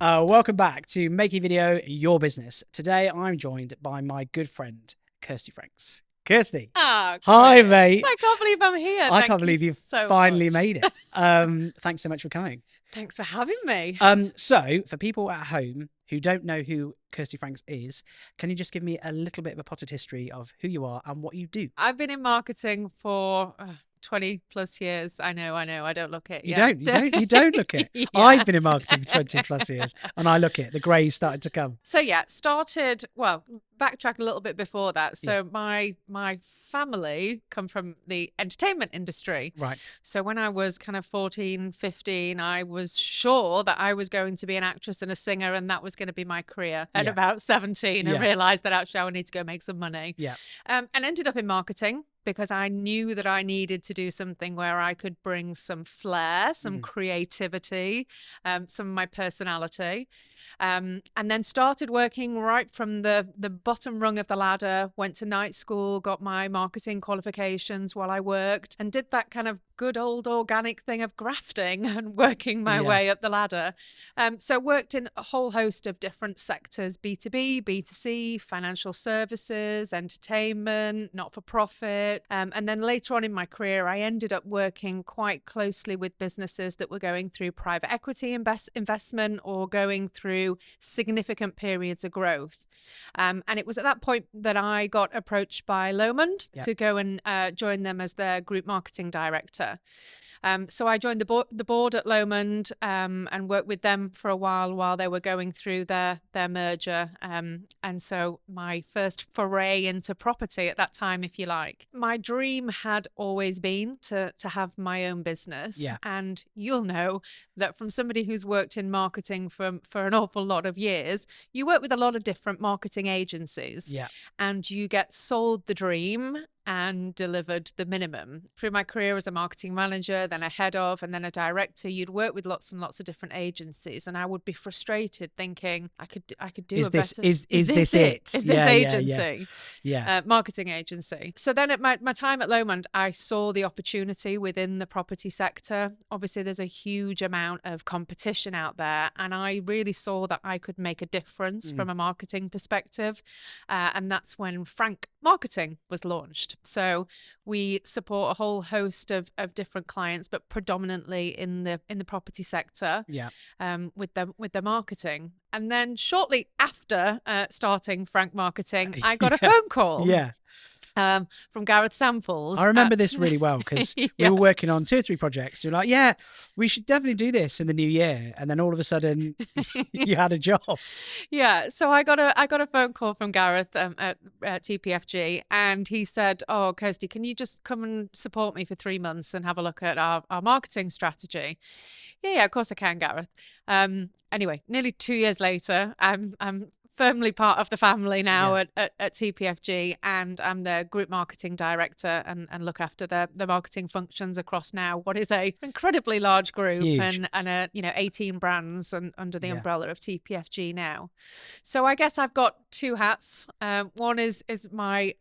Welcome back to Making Video Your Business. Today I'm joined by my good friend, Kirsty Franks. Kirsty. Oh, hi, mate. I can't believe I'm here. I can't believe you've so finally much. made it. Thanks so much for coming. Thanks for having me. So, for people at home who don't know who Kirsty Franks is, can you just give me a little bit of a potted history of who you are and what you do? I've been in marketing for 20 plus years. I know. I don't look it. You don't look it. Yeah. I've been in marketing for 20 plus years and I look it. The grey started to come. So backtrack a little bit before that. So my family come from the entertainment industry. Right. So when I was kind of 14, 15, I was sure that I was going to be an actress and a singer and that was going to be my career. At about 17, I realized that actually I would need to go make some money. Yeah. And ended up in marketing because I knew that I needed to do something where I could bring some flair, some creativity, some of my personality. And then started working right from the bottom rung of the ladder, went to night school, got my marketing qualifications while I worked, and did that kind of good old organic thing of grafting and working my way up the ladder. So worked in a whole host of different sectors, B2B, B2C, financial services, entertainment, not-for-profit. And then later on in my career, I ended up working quite closely with businesses that were going through private equity investment or going through significant periods of growth. And it was at that point that I got approached by Lomond to go and join them as their group marketing director. So I joined the board at Lomond and worked with them for a while they were going through their merger. And so my first foray into property at that time, if you like. My dream had always been to have my own business. Yeah. And you'll know that from somebody who's worked in marketing for an awful lot of years, you work with a lot of different marketing agencies. Yeah. And you get sold the dream and delivered the minimum. Through my career as a marketing manager, then a head of, and then a director, you'd work with lots and lots of different agencies, and I would be frustrated thinking I could do a better. Is this it? Is this agency? Yeah. Marketing agency. So then at my time at Lomond, I saw the opportunity within the property sector. Obviously, there's a huge amount of competition out there, and I really saw that I could make a difference from a marketing perspective, and that's when Frank Marketing was launched. So we support a whole host of different clients, but predominantly in the property sector. Yeah. With the marketing. And then shortly after starting Frank Marketing, I got a phone call. Yeah. From Gareth Samples. I remember this really well because we were working on 2 or 3 projects. You're like, yeah, we should definitely do this in the new year. And then all of a sudden you had a job. Yeah. So I got a phone call from Gareth at TPFG, and he said, oh, Kirsty, can you just come and support me for 3 months and have a look at our marketing strategy? Yeah, of course I can, Gareth. Anyway, nearly 2 years later, I'm firmly part of the family now at TPFG, and I'm the group marketing director and look after the marketing functions across now what is a incredibly large group. Huge. and 18 brands and under the umbrella of TPFG now. So I guess I've got 2 hats. One is my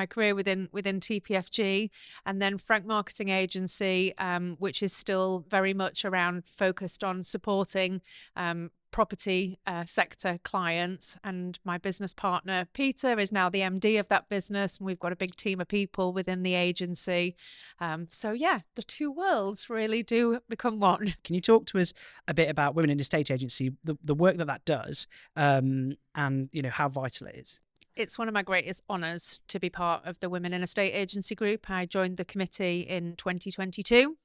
career within TPFG, and then Frank Marketing Agency, which is still very much around focused on supporting property sector clients, and my business partner Peter is now the MD of that business, and we've got a big team of people within the agency. So yeah, the 2 worlds really do become one. Can you talk to us a bit about Women in Estate Agency, the work that does, and how vital it is? It's one of my greatest honours to be part of the Women in Estate Agency group. I joined the committee in 2022.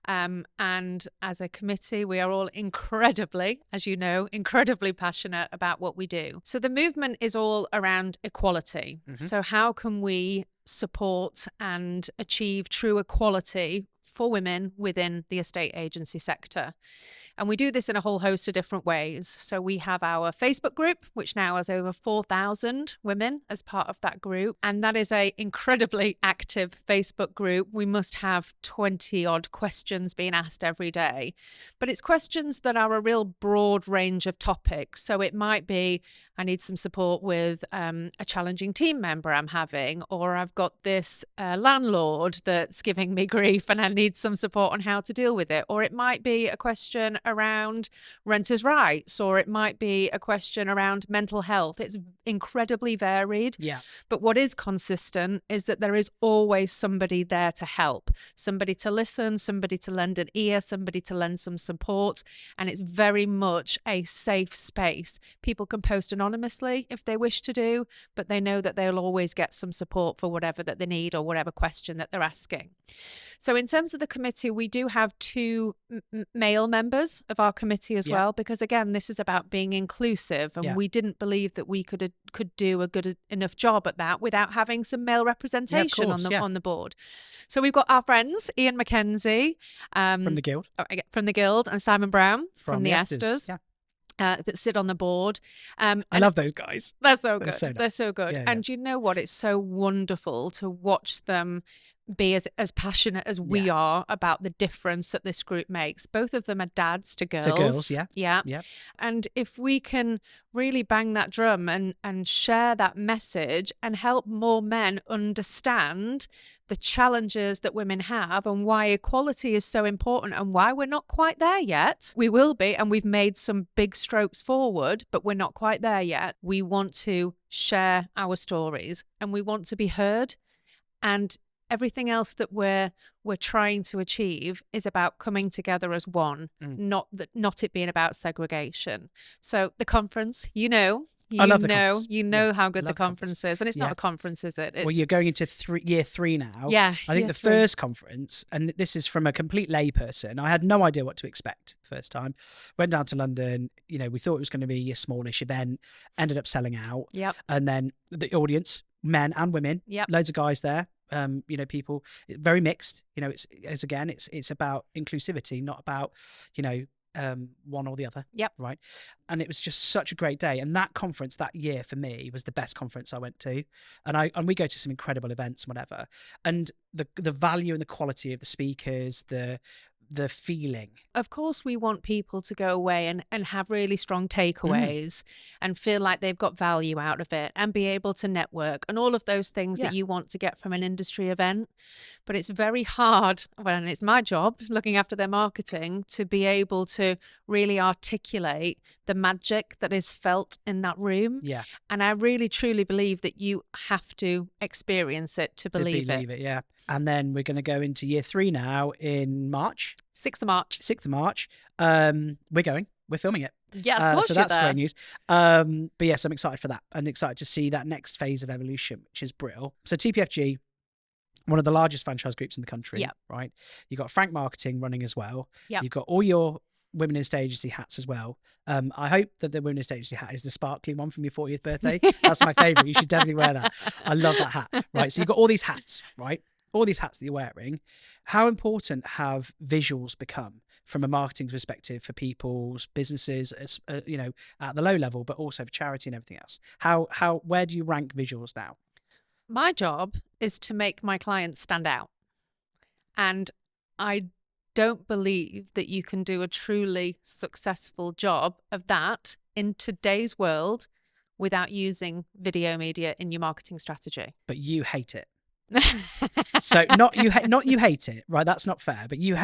And as a committee, we are all incredibly passionate about what we do. So the movement is all around equality. Mm-hmm. So how can we support and achieve true equality for women within the estate agency sector? And we do this in a whole host of different ways. So we have our Facebook group, which now has over 4,000 women as part of that group. And that is an incredibly active Facebook group. We must have 20 odd questions being asked every day. But it's questions that are a real broad range of topics. So it might be, I need some support with a challenging team member I'm having, or I've got this landlord that's giving me grief and I need needs some support on how to deal with it. Or it might be a question around renters' rights, or it might be a question around mental health. It's incredibly varied. Yeah. But what is consistent is that there is always somebody there to help, somebody to listen, somebody to lend an ear, somebody to lend some support. And it's very much a safe space. People can post anonymously if they wish to do, but they know that they'll always get some support for whatever that they need or whatever question that they're asking. So in terms of the committee, we do have two male members of our committee as well, because again, this is about being inclusive, and we didn't believe that we could do a good enough job at that without having some male representation on the board. So we've got our friends Ian McKenzie from the Guild, and Simon Brown from the Esters. That sit on the board. I love those guys. They're so good. They're so good. Yeah, and you know what? It's so wonderful to watch them be as passionate as we are about the difference that this group makes. Both of them are dads to girls. Yeah. And if we can really bang that drum and share that message and help more men understand the challenges that women have and why equality is so important and why we're not quite there yet. We will be, and we've made some big strokes forward, but we're not quite there yet. We want to share our stories and we want to be heard, and everything else that we're trying to achieve is about coming together as one, not it being about segregation. So the conference, I love the conference. How good the conference is. And it's not a conference, is it? Well, you're going into year 3 now. Yeah. I think the first conference, and this is from a complete layperson, I had no idea what to expect the first time. Went down to London, we thought it was going to be a smallish event, ended up selling out. Yep. And then the audience, men and women, loads of guys there. People, very mixed. It's about inclusivity, not about one or the other. Right. And it was just such a great day. And that conference that year for me was the best conference I went to. And we go to some incredible events and whatever. And the value and the quality of the speakers, the feeling. Of course, we want people to go away and have really strong takeaways and feel like they've got value out of it and be able to network and all of those things that you want to get from an industry event. But it's very hard, and it's my job looking after their marketing, to be able to really articulate the magic that is felt in that room. Yeah. And I really, truly believe that you have to experience it to believe it. Yeah. And then we're going to go into year 3 now in March. 6th of March. 6th of March. We're filming it. Yeah, of course. So that's great news. But yes, I'm excited for that and excited to see that next phase of evolution, which is brilliant. So TPFG, one of the largest franchise groups in the country, right? You've got Frank Marketing running as well. Yep. You've got all your Women in State Agency hats as well. I hope that the Women in State Agency hat is the sparkly one from your 40th birthday. That's my favourite. You should definitely wear that. I love that hat. Right. So you've got all these hats, right? All these hats that you're wearing. How important have visuals become from a marketing perspective for people's businesses, at the low level, but also for charity and everything else? Where do you rank visuals now? My job is to make my clients stand out. And I don't believe that you can do a truly successful job of that in today's world without using video media in your marketing strategy. But you hate it. So not you hate it, right? That's not fair. But you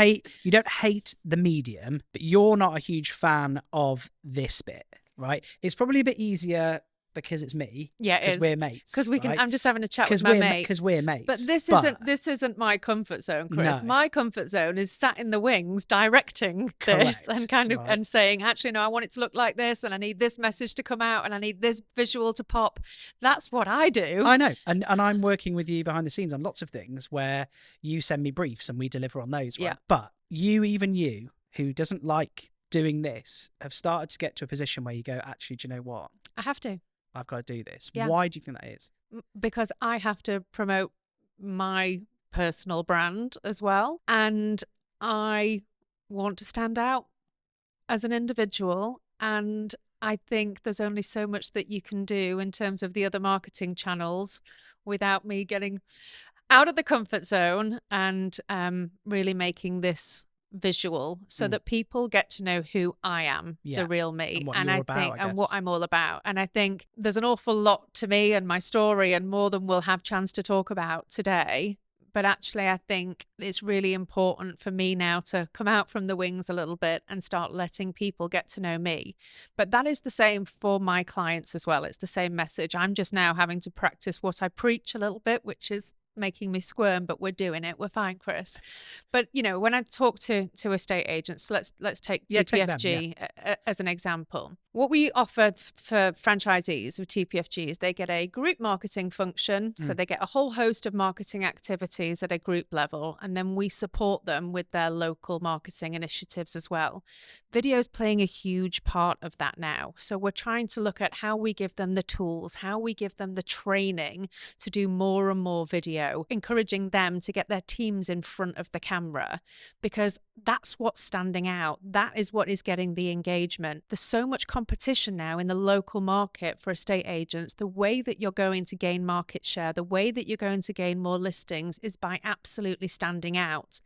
don't hate the medium, but you're not a huge fan of this bit, right? It's probably a bit easier because it's me. Yeah, it is. Because we're mates. Because we can. Right? I'm just having a chat with my mate. Because we're mates. But this isn't my comfort zone, Chris. No. My comfort zone is sat in the wings directing this and and saying, actually, no, I want it to look like this, and I need this message to come out, and I need this visual to pop. That's what I do. I know, and I'm working with you behind the scenes on lots of things where you send me briefs and we deliver on those. Right? Yeah. But you who doesn't like doing this, have started to get to a position where you go, actually, do you know what? I have to. I've got to do this. Yeah. Why do you think that is? Because I have to promote my personal brand as well. And I want to stand out as an individual. And I think there's only so much that you can do in terms of the other marketing channels without me getting out of the comfort zone and really making this visual so that people get to know who I am, the real me, and what I'm all about. And I think there's an awful lot to me and my story, and more than we'll have chance to talk about today. But actually, I think it's really important for me now to come out from the wings a little bit and start letting people get to know me. But that is the same for my clients as well. It's the same message. I'm just now having to practice what I preach a little bit, which is making me squirm, but we're doing it. We're fine, Chris. But you know, when I talk to estate agents, let's take TPFG as an example. What we offer for franchisees with TPFG is they get a group marketing function. So they get a whole host of marketing activities at a group level, and then we support them with their local marketing initiatives as well. Video is playing a huge part of that now. So we're trying to look at how we give them the tools, how we give them the training to do more and more video, encouraging them to get their teams in front of the camera, because that's what's standing out. That is what is getting the engagement. There's so much competition now in the local market for estate agents. The way that you're going to gain market share, the way that you're going to gain more listings is by absolutely standing out.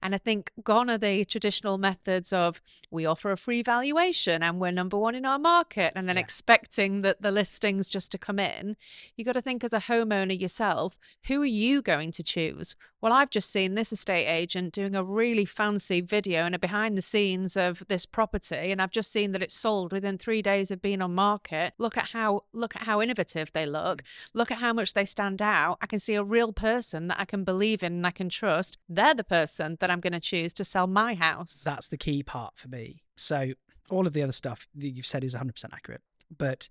And I think gone are the traditional methods of we offer a free valuation and we're number one in our market, and then expecting that the listings just to come in. You got to think as a homeowner yourself, who are you going to choose? Well, I've just seen this estate agent doing a really fancy video and a behind the scenes of this property, and I've just seen that it's sold within 3 days of being on market. Look at how innovative they look. Look at how much they stand out. I can see a real person that I can believe in and I can trust. They're the person that I'm going to choose to sell my house. That's the key part for me. So all of the other stuff that you've said is 100% accurate, but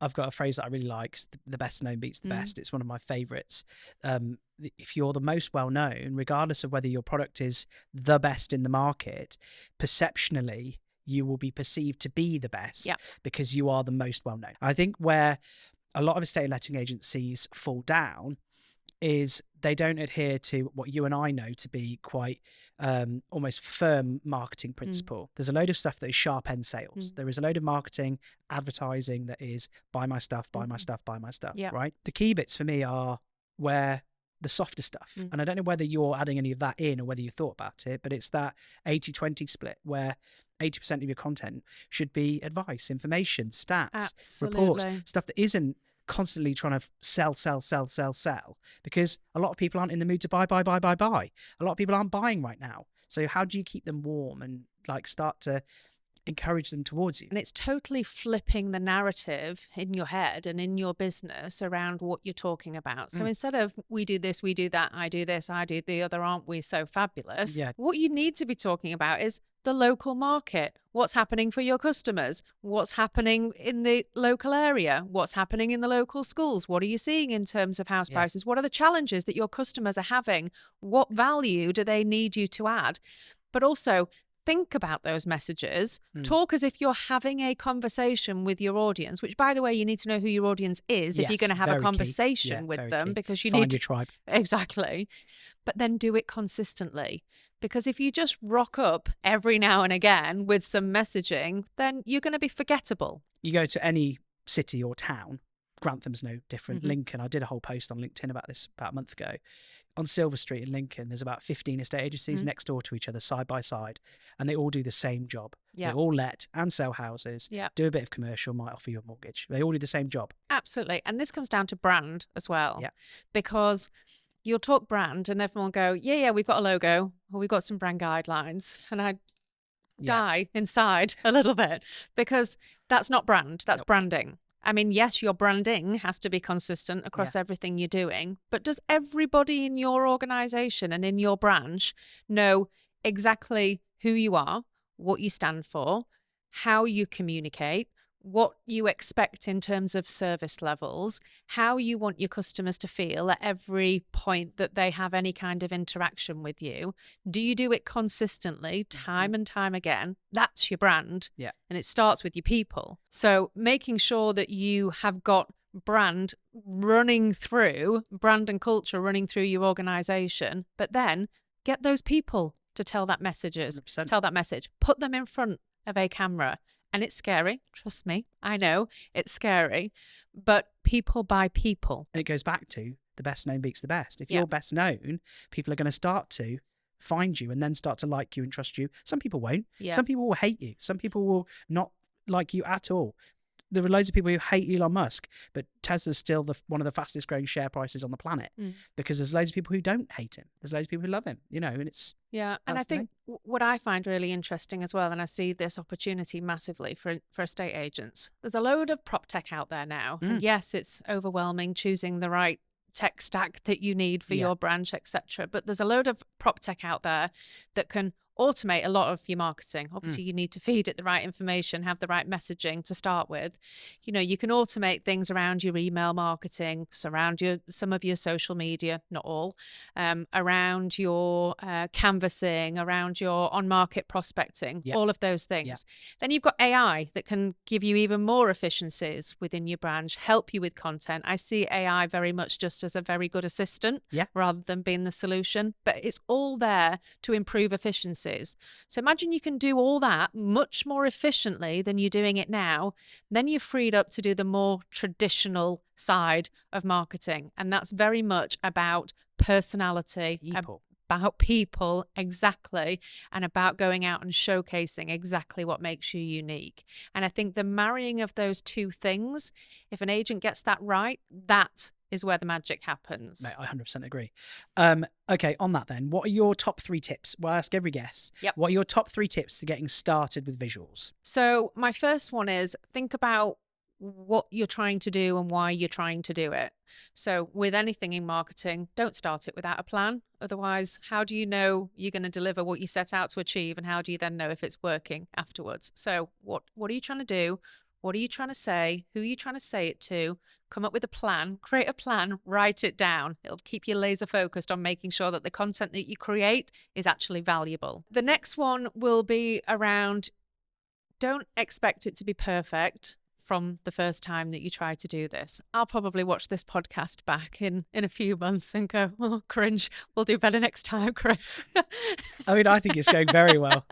I've got a phrase that I really like. The best known beats the best. It's one of my favorites. If you're the most well known, regardless of whether your product is the best in the market, perceptionally, you will be perceived to be the best because you are the most well known. I think where a lot of estate letting agencies fall down is they don't adhere to what you and I know to be quite almost firm marketing principle. There's a load of stuff that is sharp end sales. There is a load of marketing, advertising that is buy my stuff, buy my stuff, buy my stuff, right? The key bits for me are where the softer stuff. And I don't know whether you're adding any of that in or whether you thought about it, but it's that 80-20 split where 80% of your content should be advice, information, stats, reports, stuff that isn't constantly trying to sell, because a lot of people aren't in the mood to buy. A lot of people aren't buying right now. So how do you keep them warm and like start to encourage them towards you? And it's totally flipping the narrative in your head and in your business around what you're talking about. So instead of we do this, we do that, I do this, I do the other, aren't we so fabulous? What you need to be talking about is the local market. What's happening for your customers? What's happening in the local area? What's happening in the local schools? What are you seeing in terms of house prices? What are the challenges that your customers are having? What value do they need you to add? But also think about those messages. Talk as if you're having a conversation with your audience, which, by the way, you need to know who your audience is if you're going to have a conversation with them, because you Find need your tribe. Exactly. But then do it consistently. Because if you just rock up every now and again with some messaging, then you're going to be forgettable. You go to any city or town, Grantham's no different, Lincoln. I did a whole post on LinkedIn about this about a month ago. On Silver Street in Lincoln, there's about 15 estate agencies next door to each other, side by side, and they all do the same job. They all let and sell houses, do a bit of commercial, might offer you a mortgage. They all do the same job. Absolutely. And this comes down to brand as well. Because you'll talk brand and everyone will go, yeah, we've got a logo or we've got some brand guidelines. And I die inside a little bit, because that's not brand, that's branding. I mean, yes, your branding has to be consistent across everything you're doing, but does everybody in your organization and in your branch know exactly who you are, what you stand for, how you communicate, what you expect in terms of service levels, how you want your customers to feel at every point that they have any kind of interaction with you? Do you do it consistently, time and time again? That's your brand. And it starts with your people. So making sure that you have got brand running through, brand and culture running through your organization, but then get those people to tell that message, put them in front of a camera. And it's scary. Trust me. I know it's scary, but people buy people. And it goes back to the best known beats the best. If you're best known, people are going to start to find you and then start to like you and trust you. Some people won't. Some people will hate you. Some people will not like you at all. there are loads of people who hate Elon Musk, but Tesla's still one of the fastest growing share prices on the planet because there's loads of people who don't hate him. There's loads of people who love him, and it's... Yeah, and I think what I find really interesting as well, and I see this opportunity massively for estate agents, there's a load of prop tech out there now. And yes, it's overwhelming choosing the right tech stack that you need for your branch, etc. But there's a load of prop tech out there that can automate a lot of your marketing. Obviously, you need to feed it the right information, have the right messaging to start with. You can automate things around your email marketing, around some of your social media, not all, around your canvassing, around your on-market prospecting, all of those things. Then you've got AI that can give you even more efficiencies within your branch, help you with content. I see AI very much just as a very good assistant rather than being the solution, but it's all there to improve efficiency. So imagine you can do all that much more efficiently than you're doing it now. Then you're freed up to do the more traditional side of marketing. And that's very much about personality, about people, exactly, and about going out and showcasing exactly what makes you unique. And I think the marrying of those two things, if an agent gets that right, that is where the magic happens. Mate, I 100% agree. Okay, on that then, what are your top 3 tips? Well, I ask every guest. What are your top 3 tips to getting started with visuals? So my first one is think about what you're trying to do and why you're trying to do it. So with anything in marketing, don't start it without a plan. Otherwise, how do you know you're going to deliver what you set out to achieve? And how do you then know if it's working afterwards? So what are you trying to do? What are you trying to say? Who are you trying to say it to? Come up with a plan, create a plan, write it down. It'll keep you laser focused on making sure that the content that you create is actually valuable. The next one will be around, don't expect it to be perfect from the first time that you try to do this. I'll probably watch this podcast back in a few months and go, oh, cringe, we'll do better next time, Chris. I mean, I think it's going very well.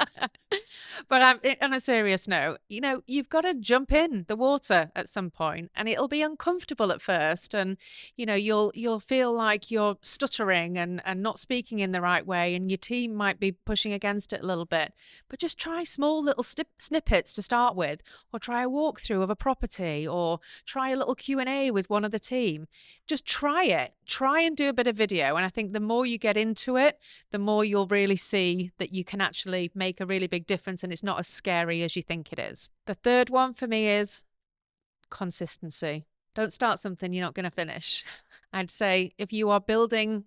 But on a serious note, you've got to jump in the water at some point, and it'll be uncomfortable at first. And, you'll feel like you're stuttering and not speaking in the right way, and your team might be pushing against it a little bit. But just try small little snippets to start with, or try a walkthrough of a property, or try a little Q&A with one of the team. Just try it. Try and do a bit of video. And I think the more you get into it, the more you'll really see that you can actually make a really big difference, and it's not as scary as you think it is. The third one for me is consistency. Don't start something you're not going to finish. I'd say if you are building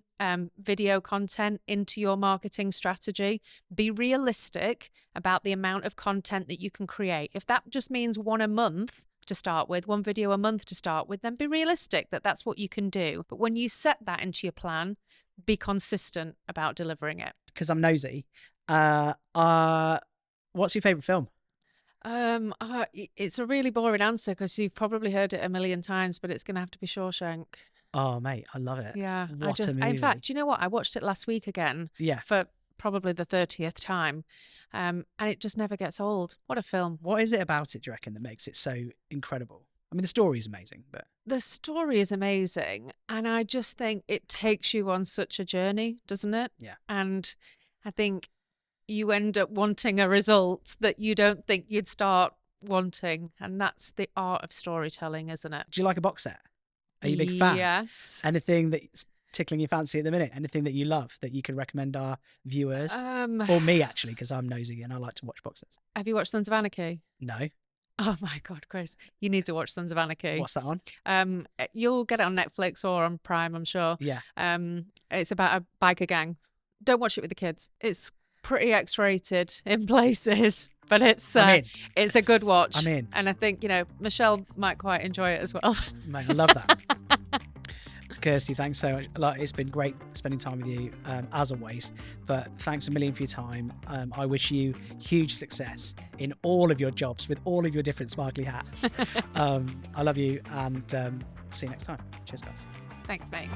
video content into your marketing strategy, be realistic about the amount of content that you can create. If that just means one a month to start with, one video a month to start with, then be realistic that that's what you can do. But when you set that into your plan, be consistent about delivering it. Because I'm nosy. What's your favourite film? It's a really boring answer because you've probably heard it a million times, but it's going to have to be Shawshank. Oh, mate, I love it. Yeah. What a movie. In fact, do you know what? I watched it last week again. For probably the 30th time. And it just never gets old. What a film. What is it about it, do you reckon, that makes it so incredible? I mean, the story is amazing, but... The story is amazing. And I just think it takes you on such a journey, doesn't it? Yeah. And I think you end up wanting a result that you don't think you'd start wanting. And that's the art of storytelling, isn't it? Do you like a box set? Are you a big fan? Yes. Anything that's tickling your fancy at the minute? Anything that you love that you could recommend our viewers? Or me, actually, because I'm nosy and I like to watch box sets. Have you watched Sons of Anarchy? No. Oh my God, Chris. You need to watch Sons of Anarchy. What's that on? You'll get it on Netflix or on Prime, I'm sure. Yeah. It's about a biker gang. Don't watch it with the kids. It's pretty X-rated in places, but it's a good watch. I'm in. And I think, Michelle might quite enjoy it as well. Mate, I love that. Kirsty, thanks so much. It's been great spending time with you, as always. But thanks a million for your time. I wish you huge success in all of your jobs with all of your different sparkly hats. I love you, and see you next time. Cheers, guys. Thanks, mate.